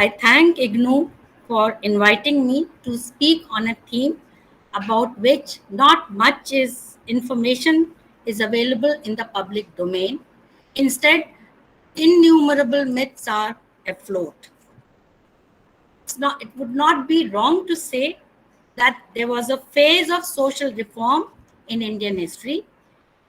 I thank IGNOU for inviting me to speak on a theme about which not much is information is available in the public domain. Instead, innumerable myths are afloat. It would not be wrong to say that there was a phase of social reform in Indian history.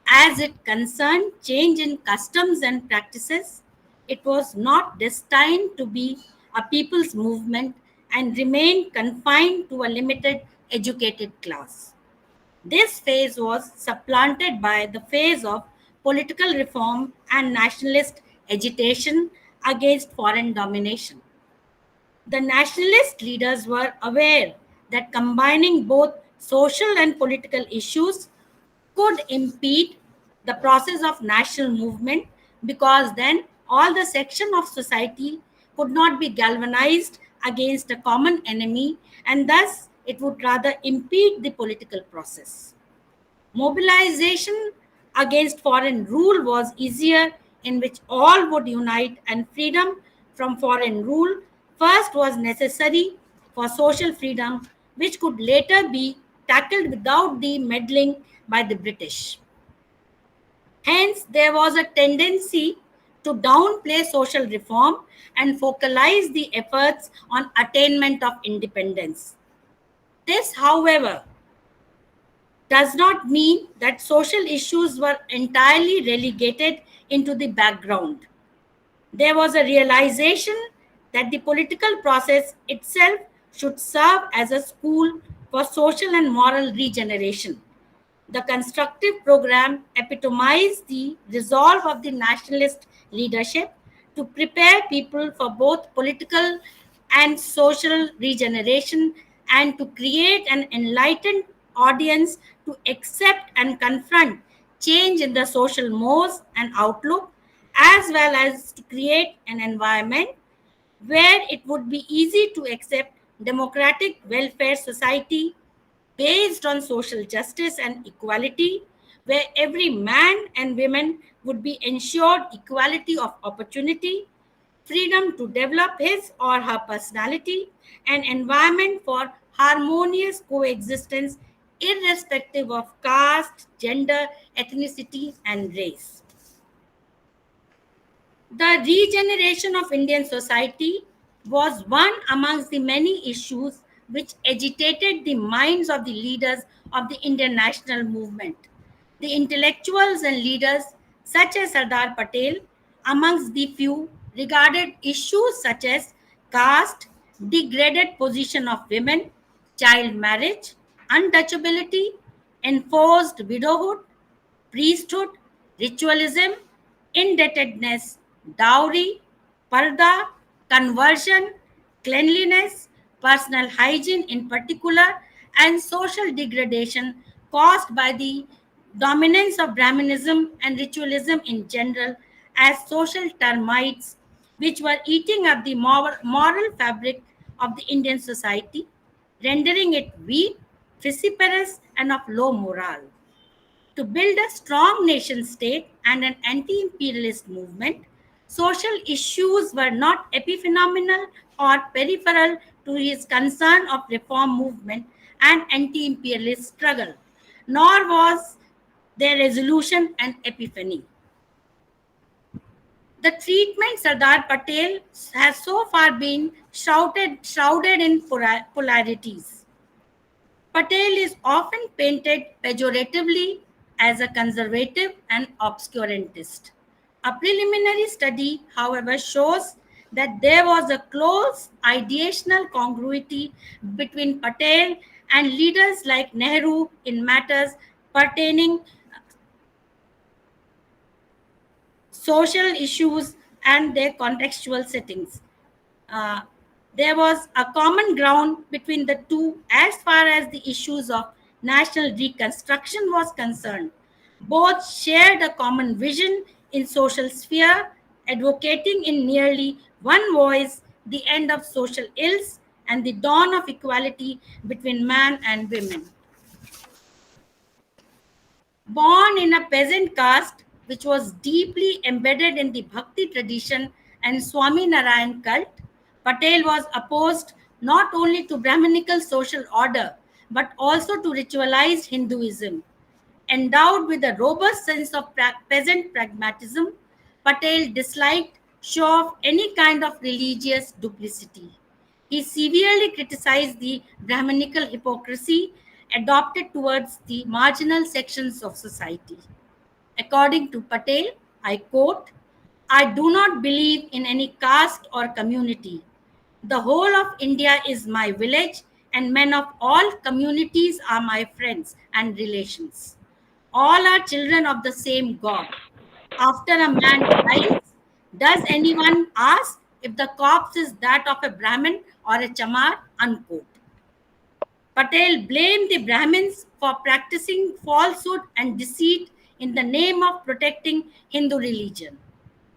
As it concerned change in customs and practices, it was not destined to be a people's movement and remained confined to a limited educated class. This phase was supplanted by the phase of political reform and nationalist agitation against foreign domination. The nationalist leaders were aware that combining both social and political issues could impede the process of national movement, because then all the section of society could not be galvanized against a common enemy, and thus it would rather impede the political process. Mobilization against foreign rule was easier, in which all would unite, and freedom from foreign rule first was necessary for social freedom, which could later be tackled without the meddling by the British. Hence, there was a tendency to downplay social reform and focalize the efforts on attainment of independence. This, however, does not mean that social issues were entirely relegated into the background. There was a realization that the political process itself should serve as a school for social and moral regeneration. The constructive program epitomized the resolve of the nationalist leadership to prepare people for both political and social regeneration, and to create an enlightened audience to accept and confront change in the social mores and outlook, as well as to create an environment where it would be easy to accept democratic welfare society based on social justice and equality, where every man and woman would be ensured equality of opportunity, freedom to develop his or her personality, and environment for harmonious coexistence irrespective of caste, gender, ethnicity, and race. The regeneration of Indian society was one amongst the many issues which agitated the minds of the leaders of the Indian national movement. The intellectuals and leaders, such as Sardar Patel, amongst the few, regarded issues such as caste, degraded position of women, child marriage, untouchability, enforced widowhood, priesthood, ritualism, indebtedness, dowry, parda, conversion, cleanliness, personal hygiene in particular, and social degradation caused by the dominance of Brahminism and ritualism in general as social termites, which were eating up the moral fabric of the Indian society, rendering it weak, vociferous, and of low morale. To build a strong nation state and an anti imperialist movement, social issues were not epiphenomenal or peripheral to his concern of reform movement and anti imperialist struggle, nor was their resolution an epiphany. The treatment Sardar Patel has so far been shrouded in polarities. Patel is often painted pejoratively as a conservative and obscurantist. A preliminary study, however, shows that there was a close ideational congruity between Patel and leaders like Nehru in matters pertaining social issues and their contextual settings. Uh, there was a common ground between the two as far as the issues of national reconstruction was concerned. Both shared a common vision in social sphere, advocating in nearly one voice the end of social ills and the dawn of equality between man and women. Born in a peasant caste which was deeply embedded in the Bhakti tradition and Swami Narayan cult, Patel was opposed not only to Brahminical social order but also to ritualized Hinduism. Endowed with a robust sense of peasant pragmatism, Patel disliked show of any kind of religious duplicity. He severely criticized the Brahminical hypocrisy adopted towards the marginal sections of society. According to Patel, I quote, I do not believe in any caste or community. The whole of India is my village, and men of all communities are my friends and relations. All are children of the same God. After a man dies, does anyone ask if the corpse is that of a Brahmin or a Chamar? Unquote. Patel blamed the Brahmins for practicing falsehood and deceit in the name of protecting Hindu religion.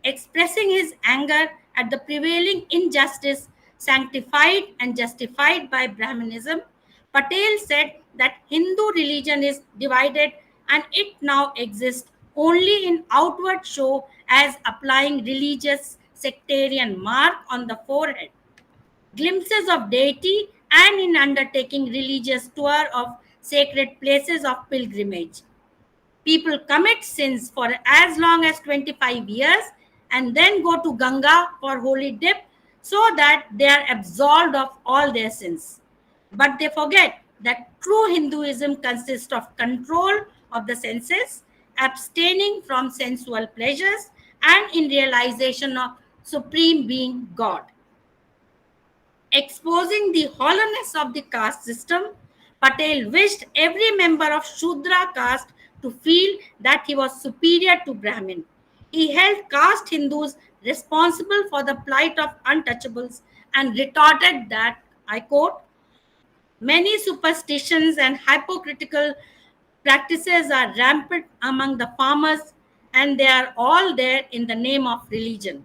Expressing his anger at the prevailing injustice sanctified and justified by Brahmanism, Patel said that Hindu religion is divided and it now exists only in outward show as applying religious sectarian mark on the forehead, glimpses of deity, and in undertaking religious tour of sacred places of pilgrimage. People commit sins for as long as 25 years and then go to Ganga for holy dip so that they are absolved of all their sins. But they forget that true Hinduism consists of control of the senses, abstaining from sensual pleasures, and in realization of supreme being God. Exposing the hollowness of the caste system, Patel wished every member of Shudra caste to feel that he was superior to Brahmin. He held caste Hindus responsible for the plight of untouchables and retorted that, I quote, many superstitions and hypocritical practices are rampant among the farmers, and they are all there in the name of religion.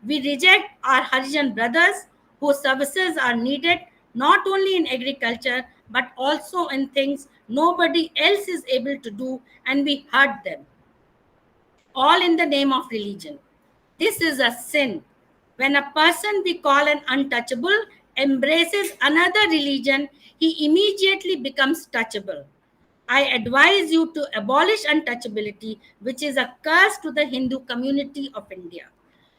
We reject our Harijan brothers whose services are needed not only in agriculture but also in things nobody else is able to do, and we hurt them, all in the name of religion. This is a sin. When a person we call an untouchable embraces another religion, he immediately becomes touchable. I advise you to abolish untouchability, which is a curse to the Hindu community of India.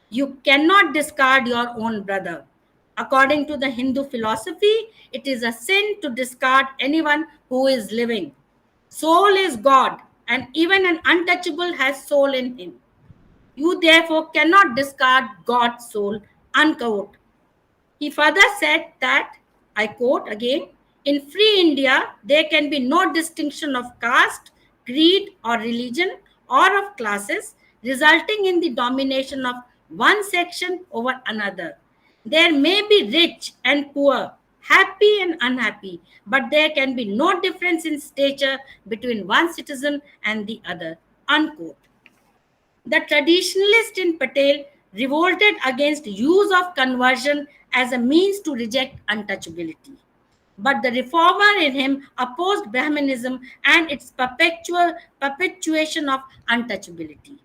You cannot discard your own brother. According to the Hindu philosophy, it is a sin to discard anyone who is living. Soul is God, and even an untouchable has soul in him. You therefore cannot discard God's soul, unquote. He further said that, I quote again, in free India, there can be no distinction of caste, creed, or religion, or of classes, resulting in the domination of one section over another. There may be rich and poor, happy and unhappy, but there can be no difference in stature between one citizen and the other, unquote. The traditionalist in Patel revolted against use of conversion as a means to reject untouchability. But the reformer in him opposed Brahmanism and its perpetuation of untouchability.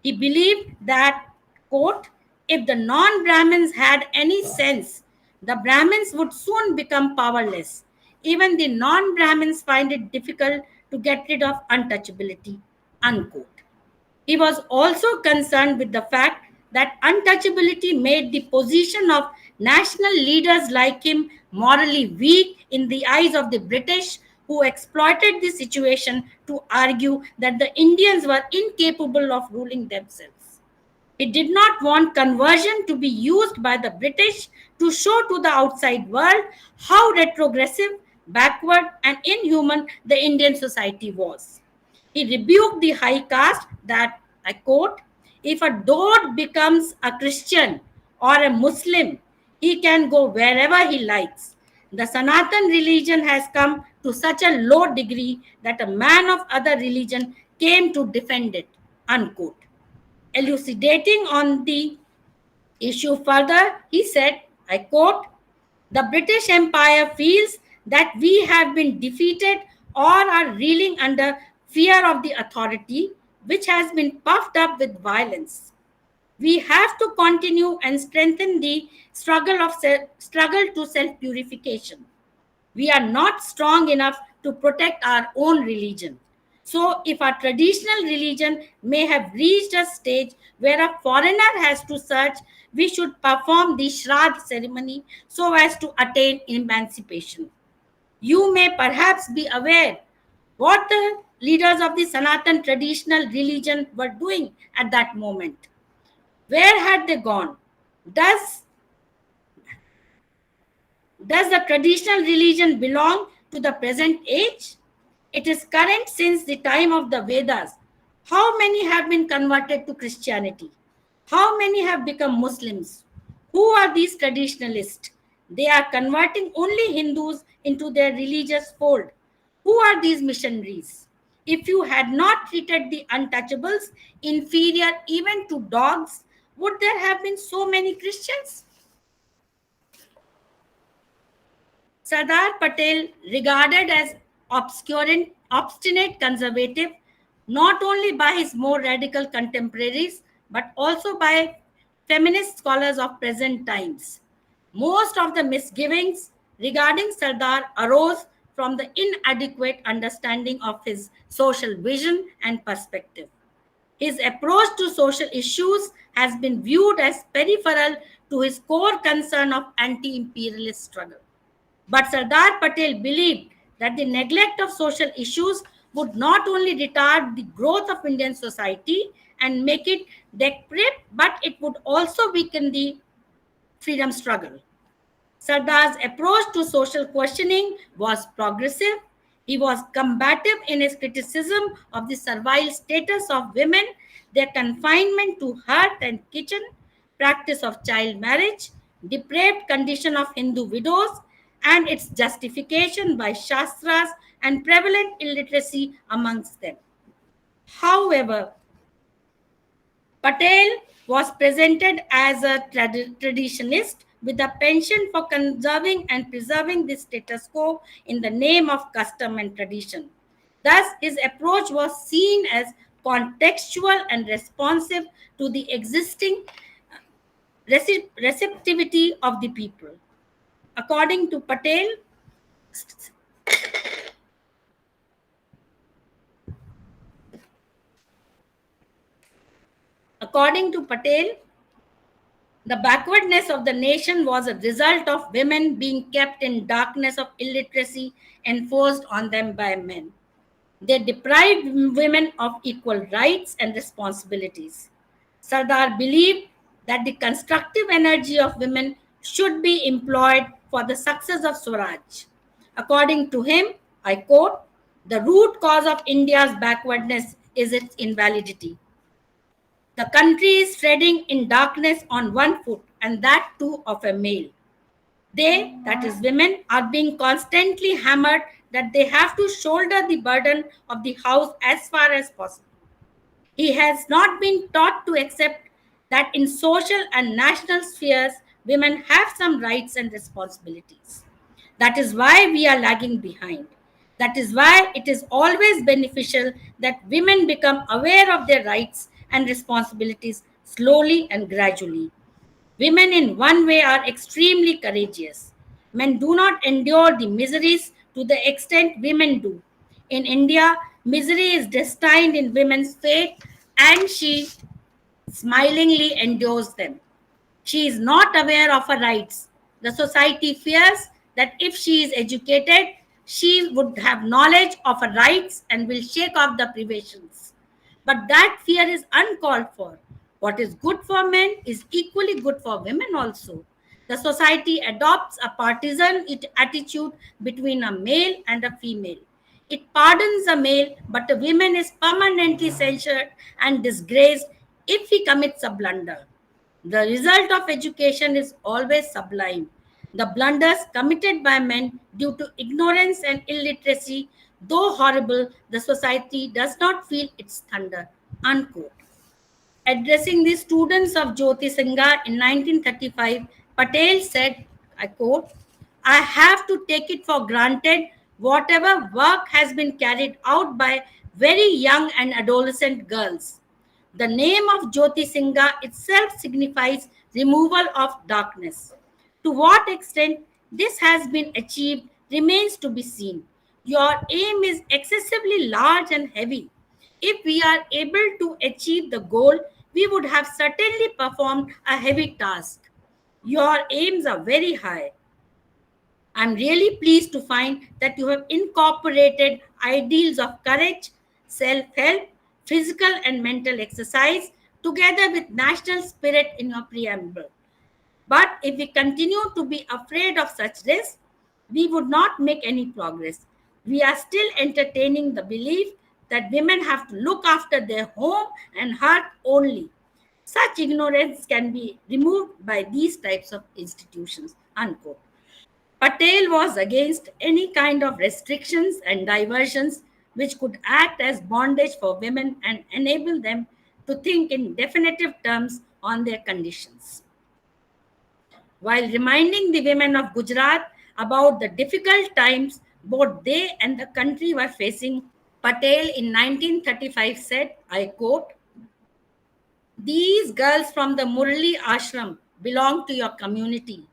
He believed that, quote, if the non Brahmins had any sense, the Brahmins would soon become powerless. Even the non Brahmins find it difficult to get rid of untouchability, unquote. He was also concerned with the fact that untouchability made the position of national leaders like him morally weak in the eyes of the British, who exploited the situation to argue that the Indians were incapable of ruling themselves. He did not want conversion to be used by the British to show to the outside world how retrogressive, backward, and inhuman the Indian society was. He rebuked the high caste that, I quote, if a dode becomes a Christian or a Muslim, he can go wherever he likes. The Sanatan religion has come to such a low degree that a man of other religion came to defend it, unquote. Elucidating on the issue further, he said, I quote, the British Empire feels that we have been defeated or are reeling under fear of the authority, which has been puffed up with violence. We have to continue and strengthen the struggle to self purification. We are not strong enough to protect our own religion. So, if our traditional religion may have reached a stage where a foreigner has to search, we should perform the Shraddh ceremony so as to attain emancipation. You may perhaps be aware what the leaders of the Sanatan traditional religion were doing at that moment. Where had they gone? Does Does the traditional religion belong to the present age? It is current since the time of the Vedas. How many have been converted to Christianity? How many have become Muslims? Who are these traditionalists? They are converting only Hindus into their religious fold. Who are these missionaries? If you had not treated the untouchables inferior even to dogs, would there have been so many Christians? Sardar Patel, regarded as obstinate conservative, not only by his more radical contemporaries, but also by feminist scholars of present times. Most of the misgivings regarding Sardar arose from the inadequate understanding of his social vision and perspective. His approach to social issues has been viewed as peripheral to his core concern of anti imperialist struggle. But Sardar Patel believed that the neglect of social issues would not only retard the growth of Indian society and make it decrepit, but it would also weaken the freedom struggle. Sardar's approach to social questioning was progressive. He was combative in his criticism of the servile status of women, their confinement to hearth and kitchen, practice of child marriage, depraved condition of Hindu widows, and its justification by Shastras and prevalent illiteracy amongst them. However, Patel was presented as a traditionist with a penchant for conserving and preserving the status quo in the name of custom and tradition. Thus, his approach was seen as contextual and responsive to the existing receptivity of the people. According to Patel, according to Patel, the backwardness of the nation was a result of women being kept in darkness of illiteracy enforced on them by men. They deprived women of equal rights and responsibilities. Sardar believed that the constructive energy of women should be employed for the success of Swaraj. According to him, I quote, the root cause of India's backwardness is its invalidity. The country is treading in darkness on one foot, and that too of a male. They, that is women, are being constantly hammered that they have to shoulder the burden of the house as far as possible. He has not been taught to accept that in social and national spheres, women have some rights and responsibilities. That is why we are lagging behind. That is why it is always beneficial that women become aware of their rights and responsibilities slowly and gradually. Women, in one way, are extremely courageous. Men do not endure the miseries to the extent women do. In India, misery is destined in women's fate, and she smilingly endures them. She is not aware of her rights. The society fears that if she is educated, she would have knowledge of her rights and will shake off the privations. But that fear is uncalled for. What is good for men is equally good for women also. The society adopts a partisan attitude between a male and a female. It pardons a male, but a woman is permanently censured and disgraced if he commits a blunder. The result of education is always sublime. The blunders committed by men due to ignorance and illiteracy, though horrible, the society does not feel its thunder. Unquote. Addressing the students of Jyoti Singha in 1935, Patel said, I quote, I have to take it for granted whatever work has been carried out by very young and adolescent girls. The name of Jyoti Singha itself signifies removal of darkness. To what extent this has been achieved remains to be seen. Your aim is excessively large and heavy. If we are able to achieve the goal, we would have certainly performed a heavy task. Your aims are very high. I'm really pleased to find that you have incorporated ideals of courage, self help, physical and mental exercise together with national spirit in your preamble. But if we continue to be afraid of such risks, we would not make any progress. We are still entertaining the belief that women have to look after their home and heart only. Such ignorance can be removed by these types of institutions. Unquote. Patel was against any kind of restrictions and diversions which could act as bondage for women and enable them to think in definitive terms on their conditions. While reminding the women of Gujarat about the difficult times both they and the country were facing, Patel in 1935 said, I quote, "These girls from the Murali ashram belong to your community.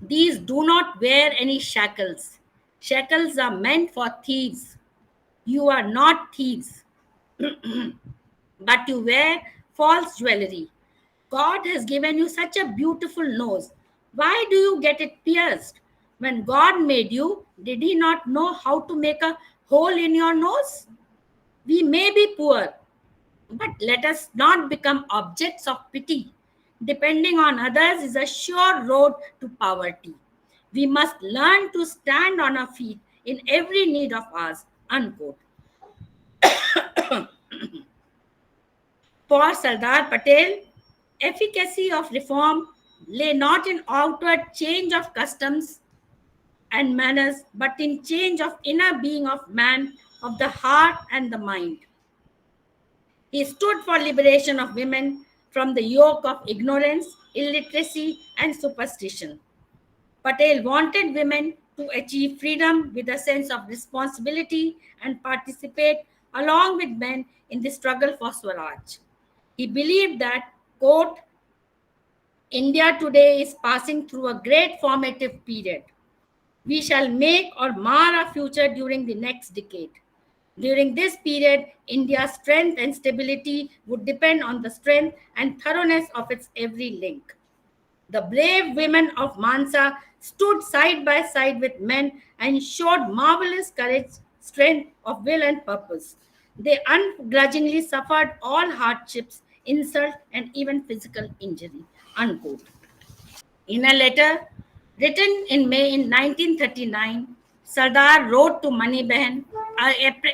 These do not wear any shackles. Shackles are meant for thieves. You are not thieves, but you wear false jewelry. God has given you such a beautiful nose. Why do you get it pierced? When God made you, did He not know how to make a hole in your nose? We may be poor, but let us not become objects of pity. Depending on others is a sure road to poverty. We must learn to stand on our feet in every need of ours." Unquote. For Sardar Patel, efficacy of reform lay not in outward change of customs and manners, but in change of inner being of man, of the heart and the mind. He stood for liberation of women from the yoke of ignorance, illiteracy, and superstition. Patel wanted women to achieve freedom with a sense of responsibility and participate along with men in the struggle for Swaraj. He believed that, quote, India today is passing through a great formative period. We shall make or mar our future during the next decade. During this period, India's strength and stability would depend on the strength and thoroughness of its every link. The brave women of Mansa stood side by side with men and showed marvelous courage, strength of will, and purpose. They ungrudgingly suffered all hardships, insult, and even physical injury. Unquote. In a letter written in May in 1939, Sardar wrote to Mani Behan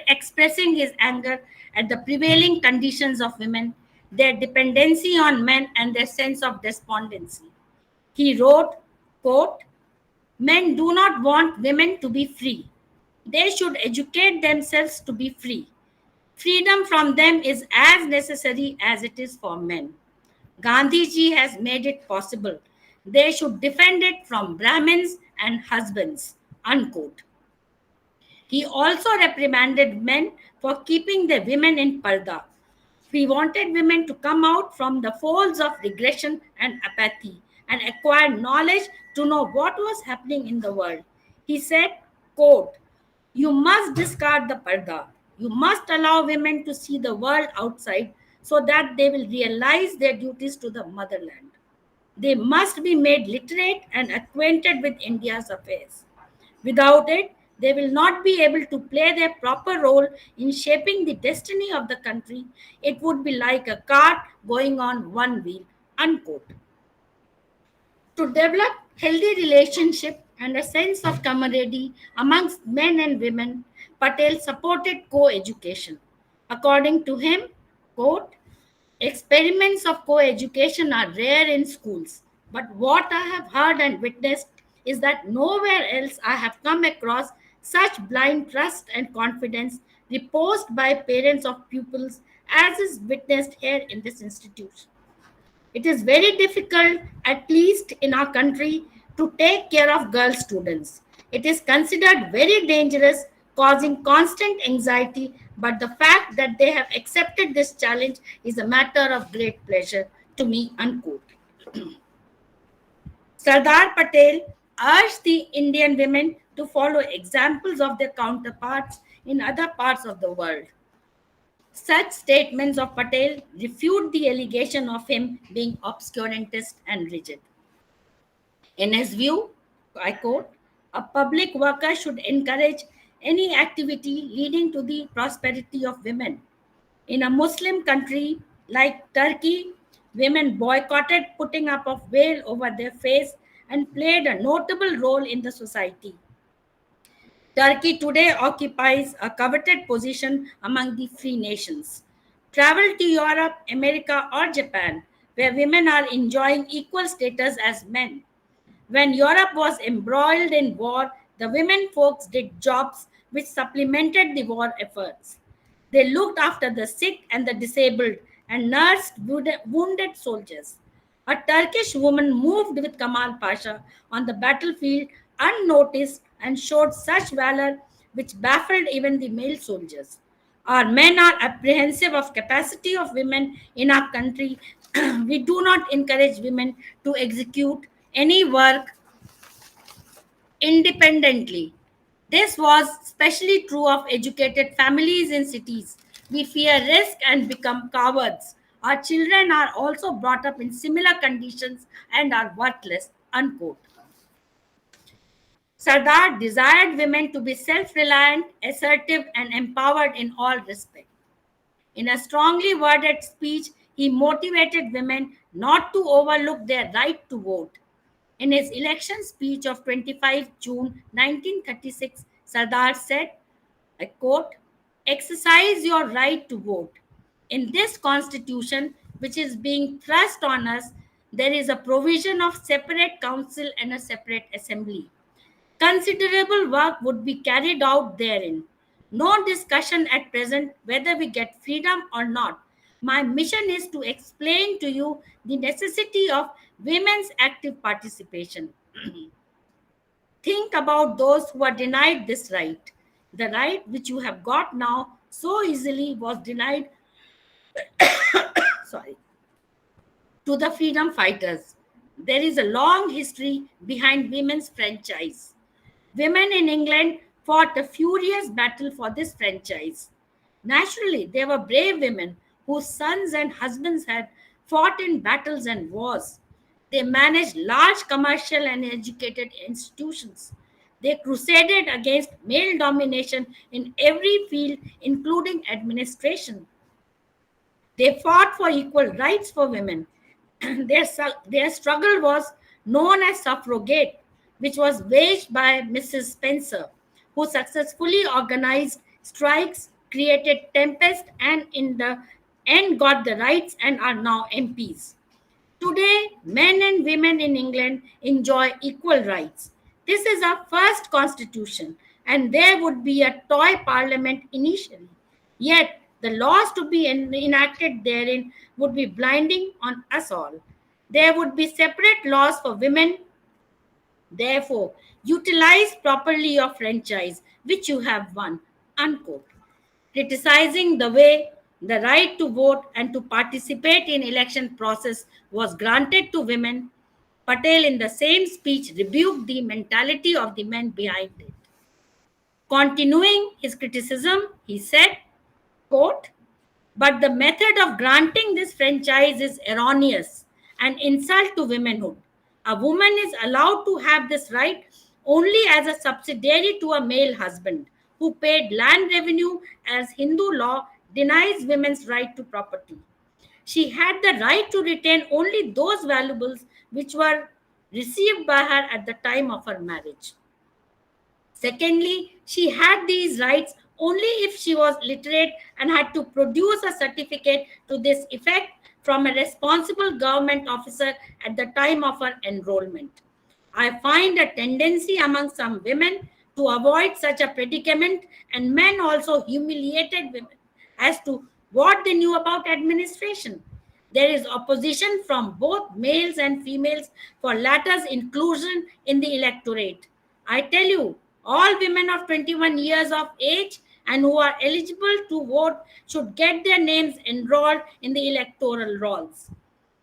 expressing his anger at the prevailing conditions of women, their dependency on men, and their sense of despondency. He wrote, quote, "Men do not want women to be free. They should educate themselves to be free. Freedom from them is as necessary as it is for men. Gandhiji has made it possible. They should defend it from Brahmins and husbands." Unquote. He also reprimanded men for keeping their women in parda. He wanted women to come out from the folds of regression and apathy and acquire knowledge to know what was happening in the world. He said, quote, "You must discard the parda. You must allow women to see the world outside so that they will realize their duties to the motherland. They must be made literate and acquainted with India's affairs. Without it, they will not be able to play their proper role in shaping the destiny of the country. It would be like a cart going on one wheel." Unquote. To develop healthy relationship and a sense of camaraderie amongst men and women, Patel supported co-education. According to him, quote, "Experiments of co-education are rare in schools, but what I have heard and witnessed is that nowhere else I have come across such blind trust and confidence reposed by parents of pupils as is witnessed here in this institution. It is very difficult, at least in our country, to take care of girl students. It is considered very dangerous causing constant anxiety, but the fact that they have accepted this challenge is a matter of great pleasure to me, unquote. Sardar Patel urged the Indian women to follow examples of their counterparts in other parts of the world. Such statements of Patel refute the allegation of him being obscurantist and rigid. In his view, I quote, a public worker should encourage any activity leading to the prosperity of women. In a Muslim country like Turkey, women boycotted putting up of veil over their face and played a notable role in the society. Turkey today occupies a coveted position among the free nations. Travel to Europe, America, or Japan, where women are enjoying equal status as men. When Europe was embroiled in war, the women folks did jobs which supplemented the war efforts. They looked after the sick and the disabled and nursed wounded soldiers. A Turkish woman moved with Kamal Pasha on the battlefield unnoticed and showed such valor which baffled even the male soldiers. Our men are apprehensive of capacity of women in our country. We do not encourage women to execute any work independently. This was especially true of educated families in cities. We fear risk and become cowards. Our children are also brought up in similar conditions and are worthless. Unquote. Sardar desired women to be self reliant, assertive, and empowered in all respects. In a strongly worded speech, he motivated women not to overlook their right to vote. In his election speech of 25 June 1936, Sardar said, I quote, exercise your right to vote. In this constitution, which is being thrust on us, there is a provision of separate council and a separate assembly. Considerable work would be carried out therein. No discussion at present whether we get freedom or not. My mission is to explain to you the necessity of women's active participation. Think about those who are denied this right. The right which you have got now so easily was denied sorry, to the freedom fighters. There is a long history behind women's franchise. Women in England fought a furious battle for this franchise. Naturally, they were brave women whose sons and husbands had fought in battles and wars. They managed large commercial and educated institutions. They crusaded against male domination in every field, including administration. They fought for equal rights for women. Their struggle was known as suffragette, which was waged by Mrs. Spencer, who successfully organized strikes, created tempest, and in the end got the rights and are now MPs. Today, men and women in England enjoy equal rights. This is our first constitution, and there would be a toy parliament initially. Yet, the laws to be enacted therein would be blinding on us all. There would be separate laws for women. Therefore, utilize properly your franchise, which you have won. Unquote. Criticizing the way the right to vote and to participate in election process was granted to women, Patel in the same speech rebuked the mentality of the men behind it. Continuing his criticism, he said, quote, but the method of granting this franchise is erroneous and insult to womanhood. A woman is allowed to have this right only as a subsidiary to a male husband who paid land revenue as Hindu law denies women's right to property. She had the right to retain only those valuables which were received by her at the time of her marriage. Secondly, she had these rights only if she was literate and had to produce a certificate to this effect from a responsible government officer at the time of her enrollment. I find a tendency among some women to avoid such a predicament, and men also humiliated women as to what they knew about administration. There is opposition from both males and females for latter's inclusion in the electorate. I tell you, All women of 21 years of age and who are eligible to vote should get their names enrolled in the electoral rolls.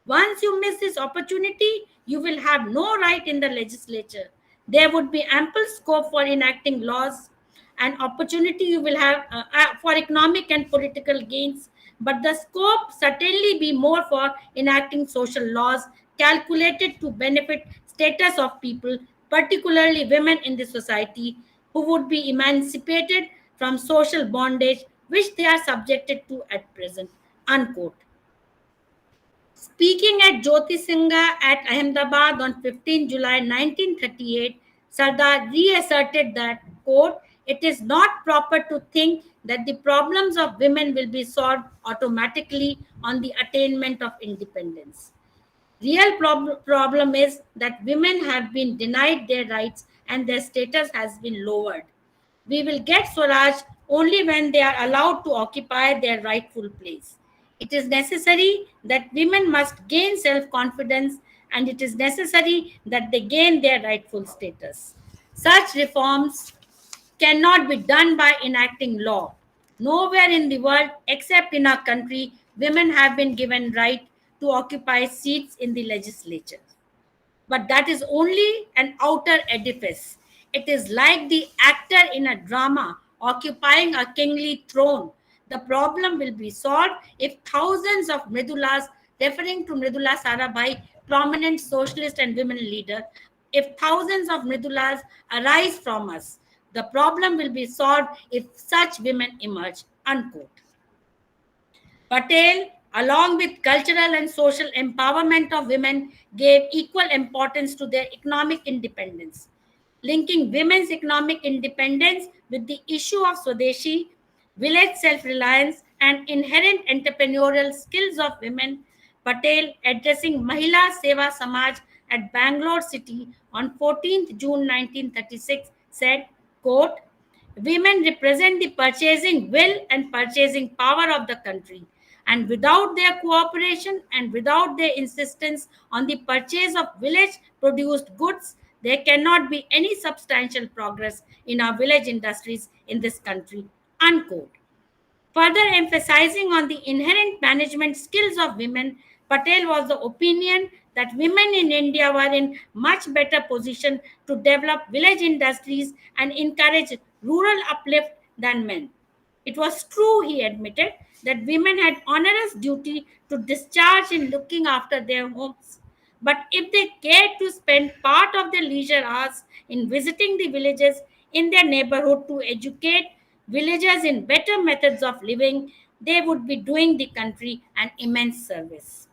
Once you miss this opportunity, you will have no right in the legislature. There would be ample scope for enacting laws and opportunity you will have for economic and political gains, but the scope certainly be more for enacting social laws calculated to benefit status of people, particularly women in the society, who would be emancipated from social bondage which they are subjected to at present. Unquote. Speaking at Jyoti Singha at Ahmedabad on 15 July 1938, Sardar reasserted that, quote, it is not proper to think that the problems of women will be solved automatically on the attainment of independence. Real problem is that women have been denied their rights and their status has been lowered. We will get Swaraj only when they are allowed to occupy their rightful place. It is necessary that women must gain self confidence, and it is necessary that they gain their rightful status. Such reforms cannot be done by enacting law. Nowhere in the world, except in our country, women have been given right to occupy seats in the legislature. But that is only an outer edifice. It is like the actor in a drama occupying a kingly throne. The problem will be solved if thousands of Mridulas, referring to Mridula Sarabhai, prominent socialist and women leader, if thousands of Mridulas arise from us. The problem will be solved if such women emerge. Unquote. Patel, along with cultural and social empowerment of women, gave equal importance to their economic independence. Linking women's economic independence with the issue of Swadeshi, village self reliance, and inherent entrepreneurial skills of women, Patel, addressing Mahila Seva Samaj at Bangalore City on 14th June 1936, said, quote, women represent the purchasing will and purchasing power of the country. And without their cooperation and without their insistence on the purchase of village produced goods, there cannot be any substantial progress in our village industries in this country. Unquote. Further emphasizing on the inherent management skills of women, Patel was the opinion that women in India were in much better position to develop village industries and encourage rural uplift than men. It was true, he admitted, that women had onerous duty to discharge in looking after their homes. But if they cared to spend part of their leisure hours in visiting the villages in their neighborhood to educate villagers in better methods of living, they would be doing the country an immense service.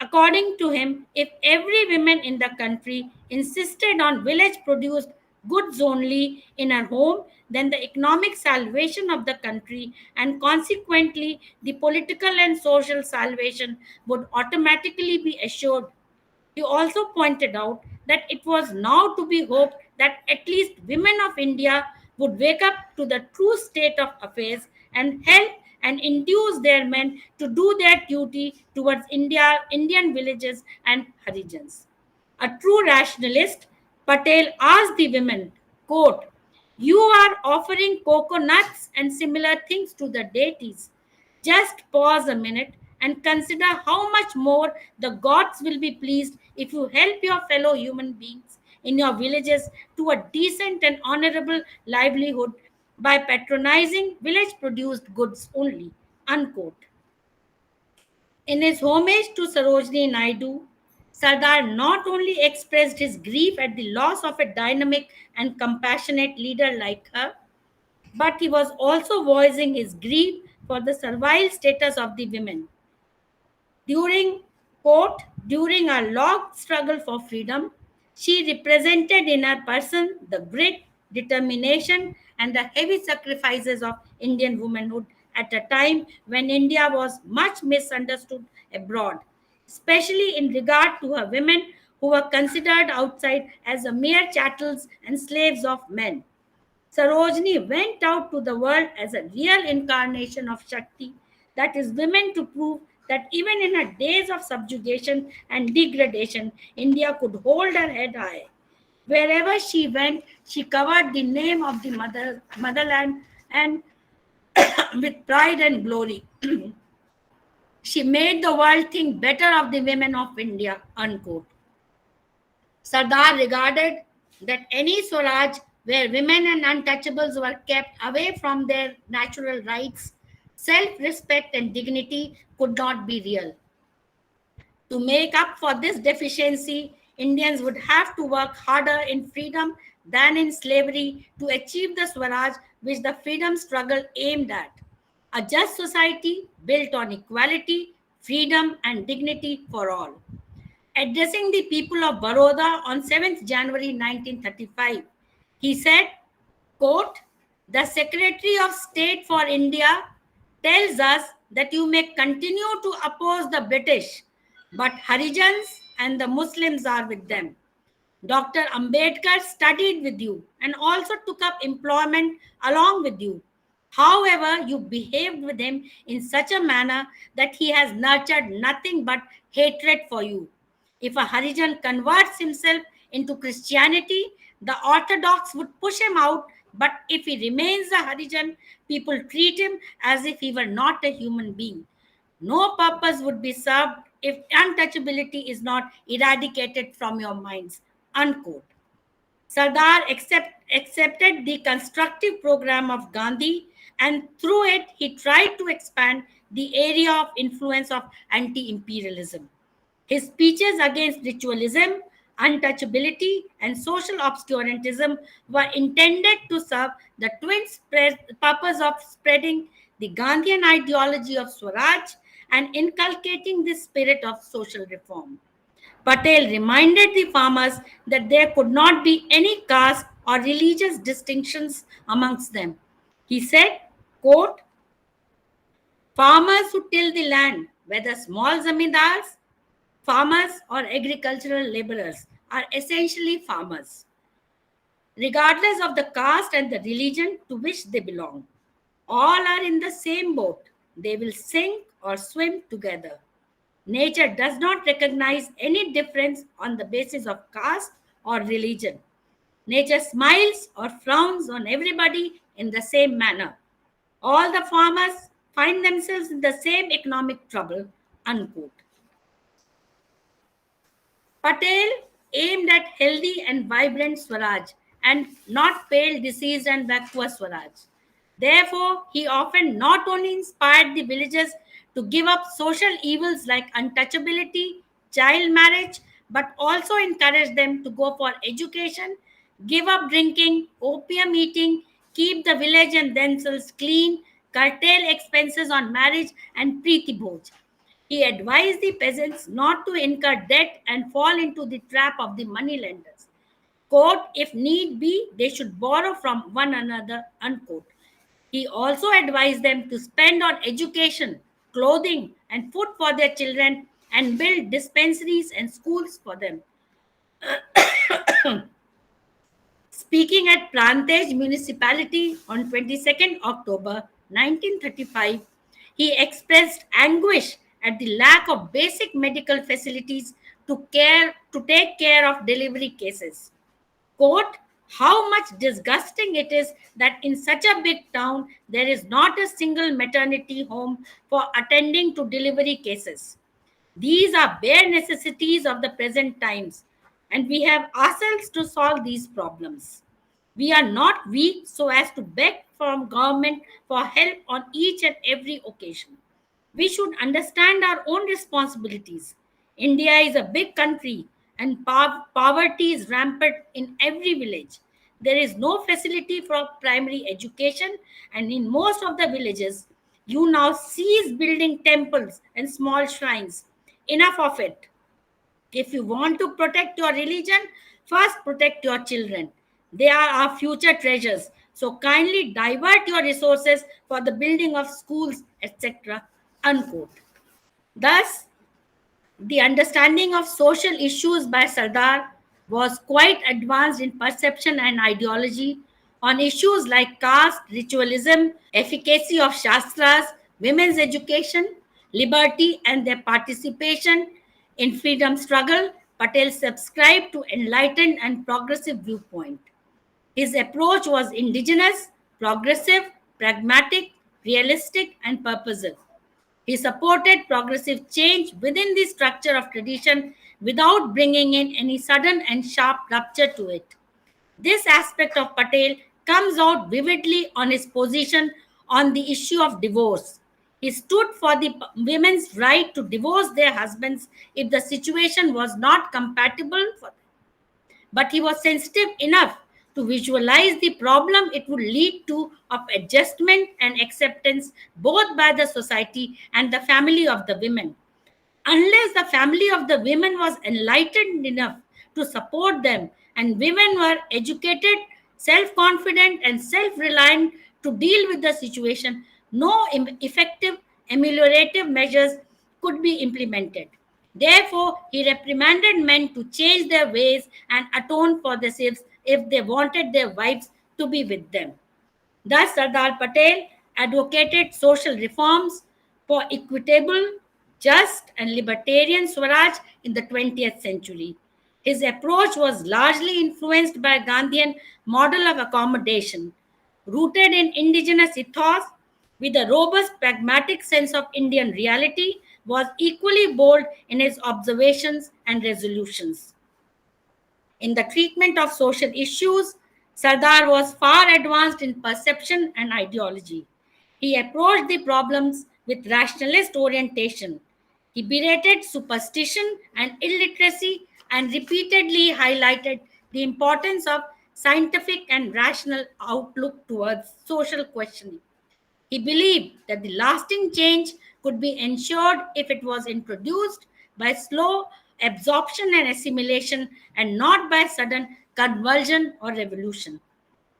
According to him, if every woman in the country insisted on village produced goods only in her home, then the economic salvation of the country and consequently the political and social salvation would automatically be assured. He also pointed out that it was now to be hoped that at least women of India would wake up to the true state of affairs and help and induce their men to do their duty towards Indian villages and Harijans. A true rationalist, Patel asked the women, quote, you are offering coconuts and similar things to the deities. Just pause a minute and consider how much more the gods will be pleased if you help your fellow human beings in your villages to a decent and honorable livelihood by patronizing village produced goods only. Unquote. In his homage to Sarojini Naidu, Sardar not only expressed his grief at the loss of a dynamic and compassionate leader like her, but he was also voicing his grief for the servile status of the women. During, quote, during our long struggle for freedom, she represented in her person the grit, determination, and the heavy sacrifices of Indian womanhood at a time when India was much misunderstood abroad, especially in regard to her women who were considered outside as a mere chattels and slaves of men. Sarojini went out to the world as a real incarnation of Shakti, that is, women to prove that even in her days of subjugation and degradation, India could hold her head high. Wherever she went, she covered the name of the motherland and with pride and glory. She made the world think better of the women of India, unquote. Sardar regarded that any Swaraj where women and untouchables were kept away from their natural rights, self respect, and dignity could not be real. To make up for this deficiency, Indians would have to work harder in freedom than in slavery to achieve the Swaraj which the freedom struggle aimed at. A just society built on equality, freedom, and dignity for all. Addressing the people of Baroda on 7th January 1935, he said, quote, "The Secretary of State for India tells us that you may continue to oppose the British, but Harijans and the Muslims are with them. Dr. Ambedkar studied with you and also took up employment along with you. However, you behaved with him in such a manner that he has nurtured nothing but hatred for you. If a Harijan converts himself into Christianity, the Orthodox would push him out, but if he remains a Harijan, people treat him as if he were not a human being. No purpose would be served if untouchability is not eradicated from your minds." Unquote. Sardar accepted the constructive program of Gandhi, and through it, he tried to expand the area of influence of anti imperialism. His speeches against ritualism, untouchability, and social obscurantism were intended to serve the purpose of spreading the Gandhian ideology of Swaraj and inculcating the spirit of social reform. Patel reminded the farmers that there could not be any caste or religious distinctions amongst them. He said, quote, "Farmers who till the land, whether small zamindars, farmers, or agricultural laborers, are essentially farmers, regardless of the caste and the religion to which they belong. All are in the same boat. They will sink or swim together. Nature does not recognize any difference on the basis of caste or religion. Nature smiles or frowns on everybody in the same manner. All the farmers find themselves in the same economic trouble." Unquote. Patel aimed at healthy and vibrant Swaraj and not pale, diseased, and vacuous Swaraj. Therefore, he often not only inspired the villagers to give up social evils like untouchability, child marriage, but also encouraged them to go for education, give up drinking, opium eating, keep the village and themselves clean, curtail expenses on marriage, and preeti bhoj. He advised the peasants not to incur debt and fall into the trap of the moneylenders. Quote, "If need be, they should borrow from one another." Unquote. He also advised them to spend on education, clothing, and food for their children and build dispensaries and schools for them. Speaking at Prantej municipality on 22nd October 1935, he expressed anguish at the lack of basic medical facilities to take care of delivery cases. Quote, "How much disgusting it is that in such a big town there is not a single maternity home for attending to delivery cases. These are bare necessities of the present times, and we have ourselves to solve these problems. We are not weak so as to beg from government for help on each and every occasion. We should understand our own responsibilities. India is a big country and poverty is rampant in every village. There is no facility for primary education, and in most of the villages, you now cease building temples and small shrines. Enough of it. If you want to protect your religion, first protect your children. They are our future treasures. So kindly divert your resources for the building of schools, etc." Unquote. Thus, the understanding of social issues by Sardar was quite advanced in perception and ideology on issues like caste, ritualism, efficacy of Shastras, women's education, liberty, and their participation in freedom struggle, Patel subscribed to enlightened and progressive viewpoint. His approach was indigenous, progressive, pragmatic, realistic, and purposive. He supported progressive change within the structure of tradition without bringing in any sudden and sharp rupture to it. This aspect of Patel comes out vividly on his position on the issue of divorce. He stood for the women's right to divorce their husbands if the situation was not compatible for them, but he was sensitive enough to visualize the problem it would lead to of adjustment and acceptance both by the society and the family of the women. Unless the family of the women was enlightened enough to support them and women were educated, self confident, and self reliant to deal with the situation, no effective ameliorative measures could be implemented. Therefore, he reprimanded men to change their ways and atone for their sins if they wanted their wives to be with them. Thus, Sardar Patel advocated social reforms for equitable, just, and libertarian Swaraj in the 20th century. His approach was largely influenced by Gandhian model of accommodation, rooted in indigenous ethos with a robust pragmatic sense of Indian reality, was equally bold in his observations and resolutions. In the treatment of social issues, Sardar was far advanced in perception and ideology. He approached the problems with rationalist orientation. He berated superstition and illiteracy and repeatedly highlighted the importance of scientific and rational outlook towards social questioning. He believed that the lasting change could be ensured if it was introduced by slow absorption and assimilation and not by sudden convulsion or revolution.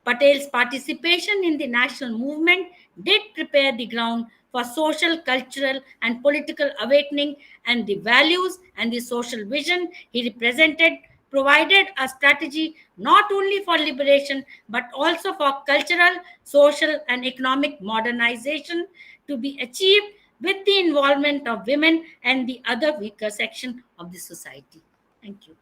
Patel's participation in the national movement did prepare the ground for social, cultural, and political awakening, and the values and the social vision he represented provided a strategy not only for liberation but also for cultural, social, and economic modernization to be achieved with the involvement of women and the other weaker section of the society. Thank you.